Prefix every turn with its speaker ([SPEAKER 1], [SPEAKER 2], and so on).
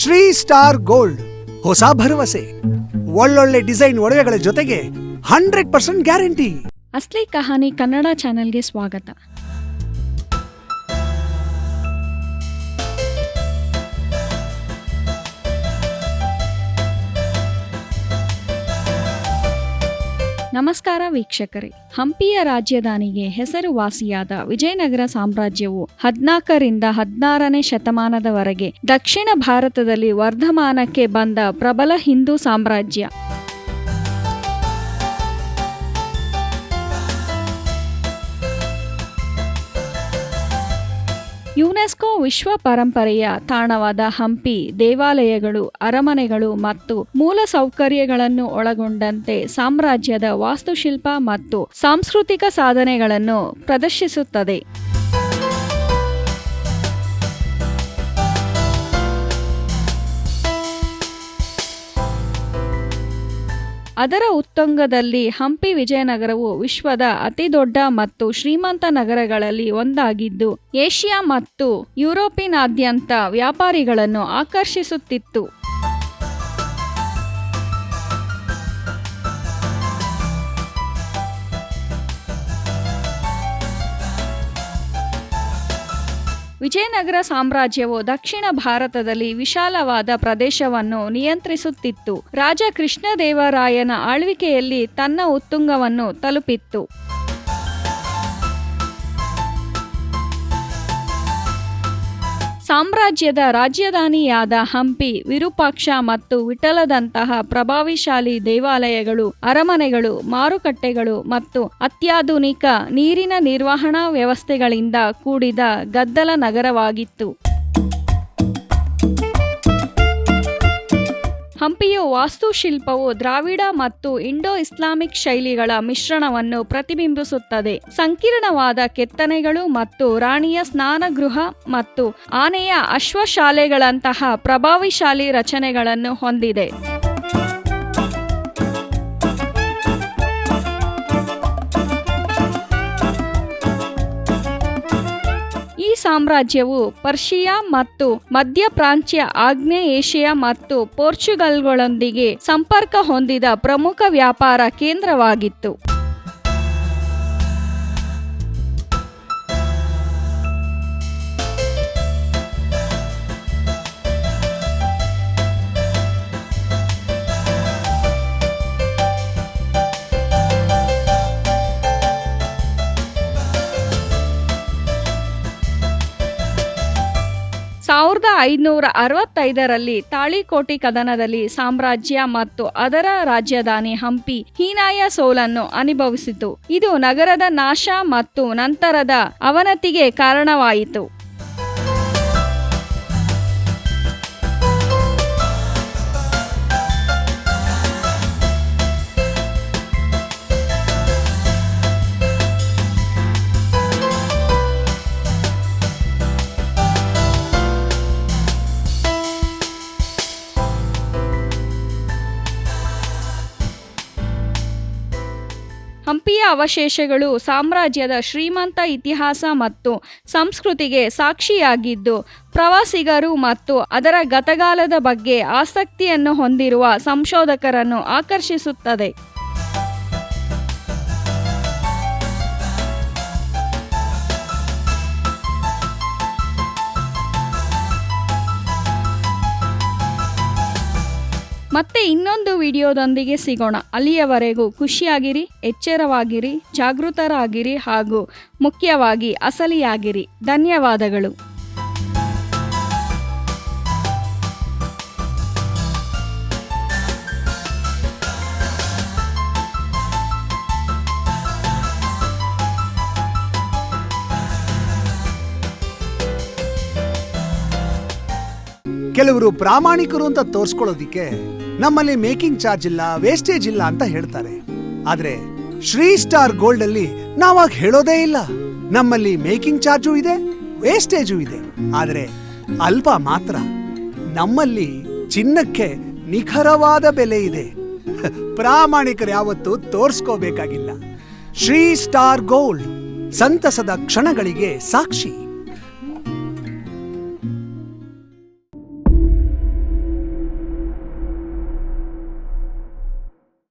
[SPEAKER 1] Shri star gold, ಹೊಸ ಭರವಸೆ, ಒಳ್ಳೊಳ್ಳೆ ಡಿಸೈನ್ ಒಡವೆಗಳ ಜೊತೆಗೆ 100% ಗ್ಯಾರಂಟಿ.
[SPEAKER 2] ಅಸ್ಲಿ ಕಹಾನಿ ಕನ್ನಡ ಚಾನೆಲ್ಗೆ ಸ್ವಾಗತ. ನಮಸ್ಕಾರ ವೀಕ್ಷಕರೇ. ಹಂಪಿಯ ರಾಜಧಾನಿಗೆ ಹೆಸರುವಾಸಿಯಾದ ವಿಜಯನಗರ ಸಾಮ್ರಾಜ್ಯವು 14ರಿಂದ 16ನೇ ಶತಮಾನದವರೆಗೆ ದಕ್ಷಿಣ ಭಾರತದಲ್ಲಿ ವರ್ಧಮಾನಕ್ಕೆ ಬಂದ ಪ್ರಬಲ ಹಿಂದೂ ಸಾಮ್ರಾಜ್ಯ. ಯುನೆಸ್ಕೋ ವಿಶ್ವ ಪರಂಪರೆಯ ತಾಣವಾದ ಹಂಪಿ ದೇವಾಲಯಗಳು, ಅರಮನೆಗಳು ಮತ್ತು ಮೂಲ ಸೌಕರ್ಯಗಳನ್ನು ಒಳಗೊಂಡಂತೆ ಸಾಮ್ರಾಜ್ಯದ ವಾಸ್ತುಶಿಲ್ಪ ಮತ್ತು ಸಾಂಸ್ಕೃತಿಕ ಸಾಧನೆಗಳನ್ನು ಪ್ರದರ್ಶಿಸುತ್ತದೆ. ಅದರ ಉತ್ತುಂಗದಲ್ಲಿ ಹಂಪಿ ವಿಜಯನಗರವು ವಿಶ್ವದ ಅತಿದೊಡ್ಡ ಮತ್ತು ಶ್ರೀಮಂತ ನಗರಗಳಲ್ಲಿ ಒಂದಾಗಿದ್ದು, ಏಷ್ಯಾ ಮತ್ತು ಯುರೋಪಿನಾದ್ಯಂತ ವ್ಯಾಪಾರಿಗಳನ್ನು ಆಕರ್ಷಿಸುತ್ತಿತ್ತು. ವಿಜಯನಗರ ಸಾಮ್ರಾಜ್ಯವು ದಕ್ಷಿಣ ಭಾರತದಲ್ಲಿ ವಿಶಾಲವಾದ ಪ್ರದೇಶವನ್ನು ನಿಯಂತ್ರಿಸುತ್ತಿತ್ತು. ರಾಜ ಕೃಷ್ಣದೇವರಾಯನ ಆಳ್ವಿಕೆಯಲ್ಲಿ ತನ್ನ ಉತ್ತುಂಗವನ್ನು ತಲುಪಿತ್ತು. ಸಾಮ್ರಾಜ್ಯದ ರಾಜಧಾನಿಯಾದ ಹಂಪಿ ವಿರೂಪಾಕ್ಷ ಮತ್ತು ವಿಠಲದಂತಹ ಪ್ರಭಾವಶಾಲಿ ದೇವಾಲಯಗಳು, ಅರಮನೆಗಳು, ಮಾರುಕಟ್ಟೆಗಳು ಮತ್ತು ಅತ್ಯಾಧುನಿಕ ನೀರಿನ ನಿರ್ವಹಣಾ ವ್ಯವಸ್ಥೆಗಳಿಂದ ಕೂಡಿದ ಗದ್ದಲ ನಗರವಾಗಿತ್ತು. ಹಂಪಿಯ ವಾಸ್ತುಶಿಲ್ಪವು ದ್ರಾವಿಡ ಮತ್ತು ಇಂಡೋ-ಇಸ್ಲಾಮಿಕ್ ಶೈಲಿಗಳ ಮಿಶ್ರಣವನ್ನು ಪ್ರತಿಬಿಂಬಿಸುತ್ತದೆ. ಸಂಕೀರ್ಣವಾದ ಕೆತ್ತನೆಗಳು ಮತ್ತು ರಾಣಿಯ ಸ್ನಾನಗೃಹ ಮತ್ತು ಆನೆಯ ಅಶ್ವಶಾಲೆಗಳಂತಹ ಪ್ರಭಾವಶಾಲಿ ರಚನೆಗಳನ್ನು ಹೊಂದಿದೆ. ಈ ಸಾಮ್ರಾಜ್ಯವು ಪರ್ಷಿಯಾ ಮತ್ತು ಮಧ್ಯಪ್ರಾಚ್ಯ, ಆಗ್ನೇಯ ಏಷ್ಯಾ ಮತ್ತು ಪೋರ್ಚುಗಲ್ಗಳೊಂದಿಗೆ ಸಂಪರ್ಕ ಹೊಂದಿದ ಪ್ರಮುಖ ವ್ಯಾಪಾರ ಕೇಂದ್ರವಾಗಿತ್ತು. ಸಾವಿರದ 565ರಲ್ಲಿ ತಾಳಿಕೋಟೆ ಕದನದಲ್ಲಿ ಸಾಮ್ರಾಜ್ಯ ಮತ್ತು ಅದರ ರಾಜಧಾನಿ ಹಂಪಿ ಹೀನಾಯ ಸೋಲನ್ನು ಅನುಭವಿಸಿತು. ಇದು ನಗರದ ನಾಶ ಮತ್ತು ನಂತರದ ಅವನತಿಗೆ ಕಾರಣವಾಯಿತು. ಹಂಪಿಯ ಅವಶೇಷಗಳು ಸಾಮ್ರಾಜ್ಯದ ಶ್ರೀಮಂತ ಇತಿಹಾಸ ಮತ್ತು ಸಂಸ್ಕೃತಿಗೆ ಸಾಕ್ಷಿಯಾಗಿದ್ದು, ಪ್ರವಾಸಿಗರು ಮತ್ತು ಅದರ ಗತಕಾಲದ ಬಗ್ಗೆ ಆಸಕ್ತಿಯನ್ನು ಹೊಂದಿರುವ ಸಂಶೋಧಕರನ್ನು ಆಕರ್ಷಿಸುತ್ತದೆ. ಮತ್ತೆ ಇನ್ನೊಂದು ವಿಡಿಯೋದೊಂದಿಗೆ ಸಿಗೋಣ. ಅಲ್ಲಿಯವರೆಗೂ ಖುಷಿಯಾಗಿರಿ, ಎಚ್ಚರವಾಗಿರಿ, ಜಾಗೃತರಾಗಿರಿ ಹಾಗೂ ಮುಖ್ಯವಾಗಿ ಅಸಲಿಯಾಗಿರಿ. ಧನ್ಯವಾದಗಳು.
[SPEAKER 1] ಕೆಲವರು ಪ್ರಾಮಾಣಿಕರು ಅಂತ ತೋರ್ಸ್ಕೊಳ್ಳೋದಿಕ್ಕೆ ನಮ್ಮಲ್ಲಿ ಮೇಕಿಂಗ್ ಚಾರ್ಜ್ ಇಲ್ಲ, ವೇಸ್ಟೇಜ್ ಇಲ್ಲ ಅಂತ ಹೇಳ್ತಾರೆ. ಆದ್ರೆ ಶ್ರೀ ಸ್ಟಾರ್ ಗೋಲ್ಡ್ ಅಲ್ಲಿ ನಾವಾಗ ಹೇಳೋದೇ ಇಲ್ಲ. ನಮ್ಮಲ್ಲಿ ಮೇಕಿಂಗ್ ಚಾರ್ಜು ಇದೆ, ವೇಸ್ಟೇಜು ಇದೆ, ಆದ್ರೆ ಅಲ್ಪ ಮಾತ್ರ. ನಮ್ಮಲ್ಲಿ ಚಿನ್ನಕ್ಕೆ ನಿಖರವಾದ ಬೆಲೆ ಇದೆ. ಪ್ರಾಮಾಣಿಕರು ಯಾವತ್ತೂ ತೋರ್ಸ್ಕೋಬೇಕಾಗಿಲ್ಲ. ಶ್ರೀ ಸ್ಟಾರ್ ಗೋಲ್ಡ್, ಸಂತಸದ ಕ್ಷಣಗಳಿಗೆ ಸಾಕ್ಷಿ.